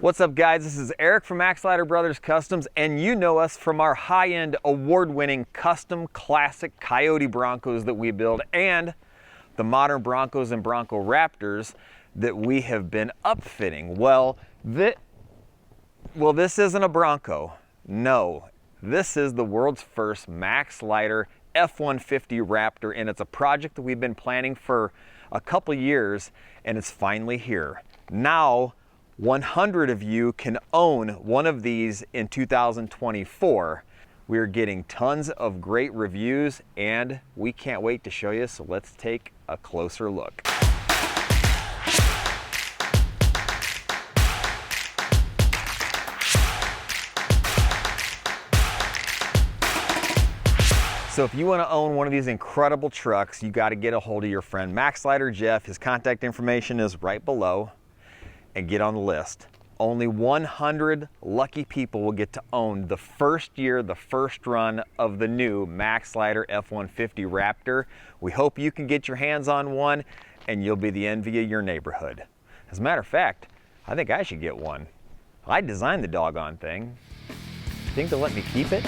What's up, guys? This is Erik from Maxlider Brothers Customs, and you know us from our high-end, award-winning, custom, classic Coyote Broncos that we build, and the modern Broncos and Bronco Raptors that we have been upfitting. Well, this isn't a Bronco. No, this is the world's first Maxlider F-150 Raptor, and it's a project that we've been planning for a couple years, and it's finally here. Now, 100 of you can own one of these in 2024. We're getting tons of great reviews, and we can't wait to show you, so let's take a closer look. So if you want to own one of these incredible trucks, you got to get a hold of your friend Maxlider Jeff. His contact information is right below, and get on the list. Only 100 lucky people will get to own the first year, the first run of the new Maxlider F-150 Raptor. We hope you can get your hands on one, and you'll be the envy of your neighborhood. As a matter of fact, I think I should get one. I designed the doggone thing. Think they'll let me keep it?